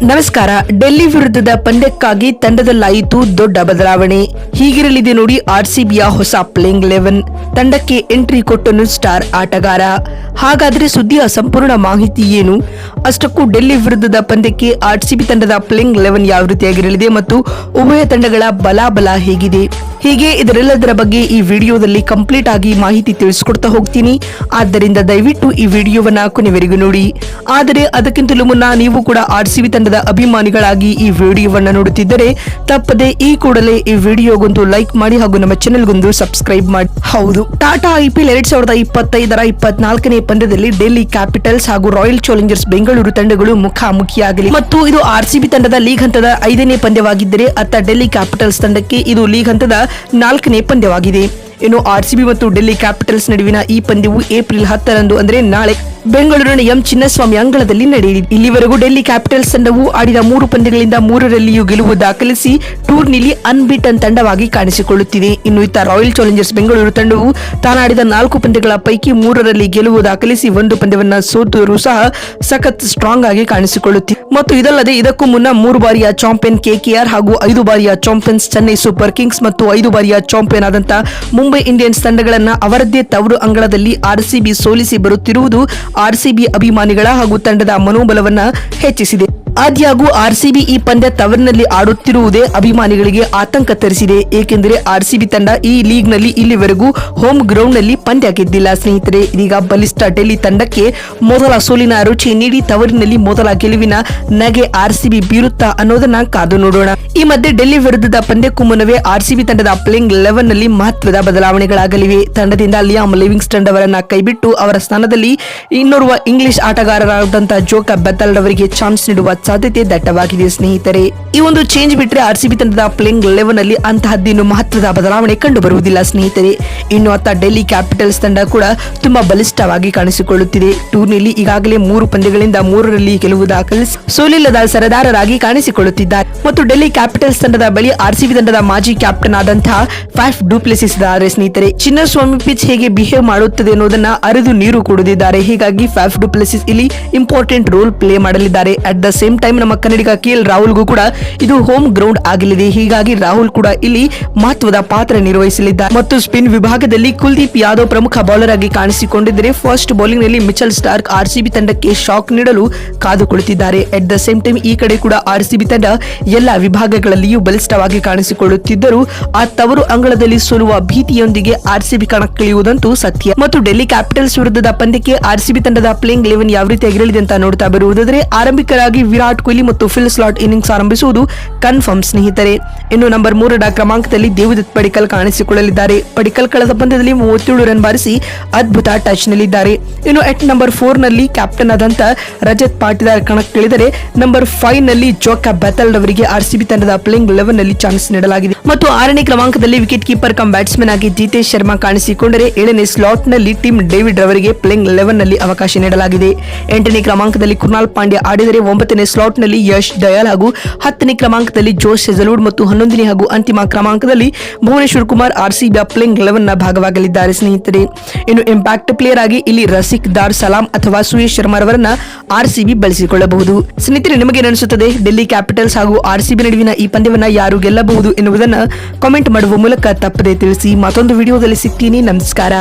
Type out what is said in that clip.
ನಮಸ್ಕಾರ. ಡೆಲ್ಲಿ ವಿರುದ್ಧದ ಪಂದ್ಯಕ್ಕಾಗಿ ತಂಡದಲ್ಲಾಯಿತು ದೊಡ್ಡ ಬದಲಾವಣೆ. ಹೀಗಿರಲಿದೆ ನೋಡಿ ಆರ್ಸಿಬಿಯ ಹೊಸ ಪ್ಲೇಯಿಂಗ್ 11 ತಂಡಕ್ಕೆ ಎಂಟ್ರಿ ಕೊಟ್ಟನು ಸ್ಟಾರ್ ಆಟಗಾರ. ಹಾಗಾದ್ರೆ ಸುದ್ದಿಯ ಸಂಪೂರ್ಣ ಮಾಹಿತಿ ಏನು? ಅಷ್ಟಕ್ಕೂ ಡೆಲ್ಲಿ ವಿರುದ್ಧದ ಪಂದ್ಯಕ್ಕೆ ಆರ್ಸಿಬಿ ತಂಡದ ಪ್ಲೇಯಿಂಗ್ 11 ಯಾವ ರೀತಿಯಾಗಿರಲಿದೆ ಮತ್ತು ಉಭಯ ತಂಡಗಳ ಬಲಾಬಲ ಹೇಗಿದೆ, ಹೀಗೆ ಇದರೆಲ್ಲದರ ಬಗ್ಗೆ ಈ ವಿಡಿಯೋದಲ್ಲಿ ಕಂಪ್ಲೀಟ್ ಆಗಿ ಮಾಹಿತಿ ತಿಳಿಸ್ಕೊಡ್ತಾ ಹೋಗ್ತೀನಿ. ಆದ್ದರಿಂದ ದಯವಿಟ್ಟು ಈ ವಿಡಿಯೋವನ್ನ ಕೊನೆವರೆಗೂ ನೋಡಿ. ಆದರೆ ಅದಕ್ಕಿಂತಲೂ ಮುನ್ನ ನೀವು ಕೂಡ ಆರ್ಸಿಬಿ ತಂಡದ ಅಭಿಮಾನಿಗಳಾಗಿ ಈ ವಿಡಿಯೋವನ್ನ ನೋಡುತ್ತಿದ್ದರೆ ತಪ್ಪದೆ ಈ ಕೂಡಲೇ ಈ ವಿಡಿಯೋಗೊಂದು ಲೈಕ್ ಮಾಡಿ ಹಾಗೂ ನಮ್ಮ ಚಾನೆಲ್ಗೊಂದು ಸಬ್ಸ್ಕ್ರೈಬ್ ಮಾಡಿ. ಹೌದು, ಟಾಟಾ IPL 2025ರ 24ನೇ ಪಂದ್ಯದಲ್ಲಿ ಡೆಲ್ಲಿ ಕ್ಯಾಪಿಟಲ್ಸ್ ಹಾಗೂ ರಾಯಲ್ ಚಾಲೆಂಜರ್ಸ್ ಬೆಂಗಳೂರು ತಂಡಗಳು ಮುಖಾಮುಖಿಯಾಗಲಿ ಮತ್ತು ಇದು ಆರ್ಸಿಬಿ ತಂಡದ ಲೀಗ್ ಹಂತದ 5ನೇ ಪಂದ್ಯವಾಗಿದ್ದರೆ ಅತ್ತ ಡೆಲ್ಲಿ ಕ್ಯಾಪಿಟಲ್ಸ್ ತಂಡಕ್ಕೆ ಇದು ಲೀಗ್ ಹಂತದ 4ನೇ ಪಂದ್ಯವಾಗಿದೆ. ಇನ್ನು ಆರ್ಸಿಬಿ ಮತ್ತು ಡೆಲ್ಲಿ ಕ್ಯಾಪಿಟಲ್ಸ್ ನಡುವಿನ ಈ ಪಂದ್ಯವು ಏಪ್ರಿಲ್ 10ರಂದು ಅಂದರೆ ನಾಳೆ ಬೆಂಗಳೂರಿನ ಚಿನ್ನಸ್ವಾಮಿ ಅಂಗಳದಲ್ಲಿ ನಡೆಯಲಿದೆ. ಇಲ್ಲಿವರೆಗೂ ಡೆಲ್ಲಿ ಕ್ಯಾಪಿಟಲ್ಸ್ ತಂಡವು ಆಡಿದ 3 ಪಂದ್ಯಗಳಿಂದ 3ರಲ್ಲಿಯೂ ಗೆಲುವು ದಾಖಲಿಸಿ ಟೂರ್ನಿಲಿ ಅನ್ಬೀಟನ್ ತಂಡವಾಗಿ ಕಾಣಿಸಿಕೊಳ್ಳುತ್ತಿದೆ. ಇನ್ನು ಇತ್ತ ರಾಯಲ್ ಚಾಲೆಂಜರ್ಸ್ ಬೆಂಗಳೂರು ತಂಡವು ತಾನಾಡಿದ 4 ಪಂದ್ಯಗಳ ಪೈಕಿ 3ರಲ್ಲಿ ಗೆಲುವು ದಾಖಲಿಸಿ 1 ಪಂದ್ಯವನ್ನ ಸೋತರೂ ಸಹ ಸಖತ್ ಸ್ಟ್ರಾಂಗ್ ಆಗಿ ಕಾಣಿಸಿಕೊಳ್ಳುತ್ತಿದೆ. ಮತ್ತು ಇದಲ್ಲದೆ ಇದಕ್ಕೂ ಮುನ್ನ 3 ಬಾರಿಯ ಚಾಂಪಿಯನ್ KKR ಹಾಗೂ 5 ಬಾರಿಯ ಚಾಂಪಿಯನ್ಸ್ ಚೆನ್ನೈ ಸೂಪರ್ ಕಿಂಗ್ಸ್ ಮತ್ತು 5 ಬಾರಿಯ ಚಾಂಪಿಯನ್ ಆದಂತಹ ಮುಂಬೈ ಇಂಡಿಯನ್ಸ್ ತಂಡಗಳನ್ನ ಅವರದ್ದೇ ತವರು ಅಂಗಳದಲ್ಲಿ ಆರ್ಸಿಬಿ ಸೋಲಿಸಿ ಬರುತ್ತಿರುವುದು ಆರ್ಸಿಬಿ ಅಭಿಮಾನಿಗಳ ಹಾಗೂ ತಂಡದ ಮನೋಬಲವನ್ನ ಹೆಚ್ಚಿಸಿದೆ. ಆದ್ಯಾಗೂ ಆರ್ಸಿಬಿ ಈ ಪಂದ್ಯ ತವರಿನಲ್ಲಿ ಆಡುತ್ತಿರುವುದೇ ಅಭಿಮಾನಿಗಳಿಗೆ ಆತಂಕ ತರಿಸಿದೆ. ಏಕೆಂದರೆ ಆರ್ಸಿಬಿ ತಂಡ ಈ ಲೀಗ್ ನಲ್ಲಿ ಇಲ್ಲಿವರೆಗೂ ಹೋಮ್ ಗ್ರೌಂಡ್ ನಲ್ಲಿ ಪಂದ್ಯ ಗೆದ್ದಿಲ್ಲ ಸ್ನೇಹಿತರೆ. ಇದೀಗ ಬಲಿಷ್ಠ ಡೆಲ್ಲಿ ತಂಡಕ್ಕೆ ಮೊದಲ ಸೋಲಿನ ರುಚಿ ನೀಡಿ ತವರಿನಲ್ಲಿ ಮೊದಲ ಗೆಲುವಿನ ನಗೆ ಆರ್ಸಿಬಿ ಬೀರುತ್ತಾ ಅನ್ನೋದನ್ನ ಕಾದು ನೋಡೋಣ. ಈ ಮಧ್ಯೆ ಡೆಲ್ಲಿ ವಿರುದ್ಧದ ಪಂದ್ಯಕ್ಕೂ ಮುನ್ನವೇ ಆರ್ಸಿಬಿ ತಂಡದ ಪ್ಲೇಯಿಂಗ್ 11 ನಲ್ಲಿ ಮಹತ್ವದ ಬದಲಾವಣೆಗಳಾಗಲಿವೆ. ತಂಡದಿಂದ ಲಿಯಾಮ್ ಲಿವಿಂಗ್ಸ್ಟನ್ ಅವರನ್ನ ಕೈಬಿಟ್ಟು ಅವರ ಸ್ಥಾನದಲ್ಲಿ ಇನ್ನೋರ್ವ ಇಂಗ್ಲಿಷ್ ಆಟಗಾರರಾದಂತಹ ಜೋಕಬ್ ಬೆಥೆಲ್ ಅವರಿಗೆ ಚಾನ್ಸ್ ನೀಡುವ ಸಾಧ್ಯತೆ ದಟ್ಟವಾಗಿದೆ ಸ್ನೇಹಿತರೆ. ಈ ಒಂದು ಚೇಂಜ್ ಬಿಟ್ಟರೆ ಆರ್ಸಿಬಿ ತಂಡದ ಪ್ಲೇಯಿಂಗ್ 11 ಅಲ್ಲಿ ಅಂತಹದ್ದೇನು ಮಹತ್ವದ ಬದಲಾವಣೆ ಕಂಡು ಬರುವುದಿಲ್ಲ ಸ್ನೇಹಿತರೆ. ಇನ್ನು ಅತ್ತ ಡೆಲ್ಲಿ ಕ್ಯಾಪಿಟಲ್ಸ್ ತಂಡ ಕೂಡ ತುಂಬಾ ಬಲಿಷ್ಠವಾಗಿ ಕಾಣಿಸಿಕೊಳ್ಳುತ್ತಿದೆ. ಟೂರ್ನಿಯಲ್ಲಿ ಈಗಾಗಲೇ 3 ಪಂದ್ಯಗಳಿಂದ 3ರಲ್ಲಿ ಗೆಲುವು ದಾಖಲಿಸಿ ಸೋಲಿಲ್ಲದ ಸರದಾರರಾಗಿ ಕಾಣಿಸಿಕೊಳ್ಳುತ್ತಿದ್ದಾರೆ. ಮತ್ತು ಡೆಲ್ಲಿ ಕ್ಯಾಪಿಟಲ್ಸ್ ತಂಡದ ಬಳಿ ಆರ್ಸಿಬಿ ತಂಡದ ಮಾಜಿ ಕ್ಯಾಪ್ಟನ್ ಆದಂತಹ ಫಾಫ್ ಡು ಪ್ಲೆಸಿಸ್ ಇದ್ದಾರೆ ಸ್ನೇಹಿತರೆ. ಚಿನ್ನಸ್ವಾಮಿ ಪಿಚ್ ಹೇಗೆ ಬಿಹೇವ್ ಮಾಡುತ್ತದೆ ಅನ್ನೋದನ್ನ ಅರಿದು ನೀರು ಕುಡಿದಿದ್ದಾರೆ. ಹೀಗಾಗಿ ಫಾಫ್ ಡು ಪ್ಲೆಸಿಸ್ ಇಲ್ಲಿ ಇಂಪಾರ್ಟೆಂಟ್ ರೋಲ್ ಪ್ಲೇ ಮಾಡಲಿದ್ದಾರೆ. ಅಟ್ ದ ಸೇಮ್ ಟೈಮ್ ನಮ್ಮ ಕನ್ನಡಿಗ KL ರಾಹುಲ್ಗೂ ಕೂಡ ಇದು ಹೋಮ್ ಗ್ರೌಂಡ್ ಆಗಲಿದೆ. ಹೀಗಾಗಿ ರಾಹುಲ್ ಕೂಡ ಇಲ್ಲಿ ಮಹತ್ವದ ಪಾತ್ರ ನಿರ್ವಹಿಸಲಿದ್ದಾರೆ. ಮತ್ತು ಸ್ಪಿನ್ ವಿಭಾಗದಲ್ಲಿ ಕುಲ್ದೀಪ್ ಯಾದವ್ ಪ್ರಮುಖ ಬೌಲರ್ ಆಗಿ ಕಾಣಿಸಿಕೊಂಡಿದ್ದರೆ ಫಸ್ಟ್ ಬೌಲಿಂಗ್ ನಲ್ಲಿ ಮಿಚೆಲ್ ಸ್ಟಾರ್ಕ್ ಆರ್ಸಿಬಿ ತಂಡಕ್ಕೆ ಶಾಕ್ ನೀಡಲು ಕಾದು ಕುಳಿತಿದ್ದಾರೆ. ಅಟ್ ದ ಸೇಮ್ ಟೈಮ್ ಈ ಕಡೆ ಕೂಡ ಆರ್ಸಿಬಿ ತಂಡ ಎಲ್ಲ ವಿಭಾಗಗಳಲ್ಲಿಯೂ ಬಲಿಷ್ಠವಾಗಿ ಕಾಣಿಸಿಕೊಳ್ಳುತ್ತಿದ್ದರೂ ಆ ತವರು ಅಂಗಳದಲ್ಲಿ ಸೋಲುವ ಭೀತಿಯೊಂದಿಗೆ ಆರ್ಸಿಬಿ ಕಣಕ್ಕಿಳಿಯುವುದಂತೂ ಸತ್ಯ. ಮತ್ತು ಡೆಲ್ಲಿ ಕ್ಯಾಪಿಟಲ್ಸ್ ವಿರುದ್ಧದ ಪಂದ್ಯಕ್ಕೆ ಆರ್ಸಿಬಿ ತಂಡದ ಪ್ಲೇಯಿಂಗ್ 11 ಯಾವ ರೀತಿಯಾಗಿರಲಿದೆ ಅಂತ ನೋಡ್ತಾ ಬರುವುದಾದರೆ ಆರಂಭಿಕರಾಗಿ ವಿರಾಟ್ ಕೊಹ್ಲಿ ಮತ್ತು ಫಿಲ್ ಸ್ಲಾಟ್ ಇನ್ನಿಂಗ್ಸ್ ಆರಂಭಿಸುವುದು ಕನ್ಫರ್ಮ್ ಸ್ನೇಹಿತರೆ. ಇನ್ನು ನಂಬರ್ 3ರ ಕ್ರಮಾಂಕದಲ್ಲಿ ದೇವದತ್ ಪಡಿಕ್ಕಲ್ ಕಾಣಿಸಿಕೊಳ್ಳಲಿದ್ದಾರೆ. ಪಡಿಕ್ಕಲ್ ಕಳೆದ ಪಂದ್ಯದಲ್ಲಿ 37 ರನ್ ಬಾರಿಸಿ ಅದ್ಭುತ ಟಚ್ ನಲ್ಲಿದ್ದಾರೆ. ಇನ್ನು ಎಟ್ ನಂಬರ್ 4 ನಲ್ಲಿ ಕ್ಯಾಪ್ಟನ್ ಆದಂತ ರಜತ್ ಪಾಟಿದಾರ್ ಕಣಕ್ಕಿಳಿದರೆ ನಂಬರ್ 5 ನಲ್ಲಿ ಜೋಕಬ್ ಬೆಥೆಲ್ ಅವರಿಗೆ ಆರ್ಸಿಬಿ ತಂಡದ ಪ್ಲೇಯಿಂಗ್ 11 ನಲ್ಲಿ ಚಾನ್ಸ್ ನೀಡಲಾಗಿದೆ. ಮತ್ತು 6ನೇ ಕ್ರಮಾಂಕದಲ್ಲಿ ವಿಕೆಟ್ ಕೀಪರ್ ಕಮ್ ಬ್ಯಾಟ್ಸ್ಮನ್ ಆಗಿ ಜಿತೇಶ್ ಶರ್ಮಾ ಕಾಣಿಸಿಕೊಂಡರೆ 7ನೇ ಸ್ಲಾಟ್ ನಲ್ಲಿ ಟಿಮ್ ಡೇವಿಡ್ ರವರಿಗೆ ಪ್ಲೇಯಿಂಗ್ 11 ನಲ್ಲಿ ಅವಕಾಶ ನೀಡಲಾಗಿದೆ. 8ನೇ ಕ್ರಮಾಂಕದಲ್ಲಿ ಕೃನಾಲ್ ಪಾಂಡ್ಯ ಆಡಿದರೆ 9ನೇ ಸ್ಲಾಟ್ ನಲ್ಲಿ ಯಶ್ ದಯಾಲ್ ಹಾಗೂ 10ನೇ ಕ್ರಮಾಂಕದಲ್ಲಿ ಜೋಶ್ ಹೆಜಲ್ವುಡ್ ಮತ್ತು 11ನೇ ಹಾಗೂ ಅಂತಿಮ ಕ್ರಮಾಂಕದಲ್ಲಿ ಭುವನೇಶ್ವರ್ ಕುಮಾರ್ ಆರ್ಸಿಬಿಯ ಪ್ಲೇಯಿಂಗ್ 11 ನ ಭಾಗವಾಗಲಿದ್ದಾರೆ ಸ್ನೇಹಿತರೆ. ಇನ್ನು ಇಂಪ್ಯಾಕ್ಟ್ ಪ್ಲೇಯರ್ ಆಗಿ ಇಲ್ಲಿ ರಸಿಕ್ ದಾರ್ ಸಲಾಂ ಅಥವಾ ಸುಯೇಶ್ ಶರ್ಮಾ ಅವರನ್ನ ಆರ್ಸಿಬಿ ಬಳಸಿಕೊಳ್ಳಬಹುದು. ಸ್ನೇಹಿತರೆ, ನಿಮಗೆ ಅನಿಸುತ್ತದೆ ಡೆಲ್ಲಿ ಕ್ಯಾಪಿಟಲ್ಸ್ ಹಾಗೂ ಆರ್ಸಿಬಿ ನಡುವಿನ ಈ ಪಂದ್ಯವನ್ನ ಯಾರು ಗೆಲ್ಲಬಹುದು ಎನ್ನುವುದನ್ನ ಕಾಮೆಂಟ್ ಮಾಡುವ ಮೂಲಕ ತಪ್ಪದೇ ತಿಳಿಸಿ. ಮತ್ತೊಂದು ವಿಡಿಯೋದಲ್ಲಿ ಸಿಗ್ತೀನಿ. ನಮಸ್ಕಾರ.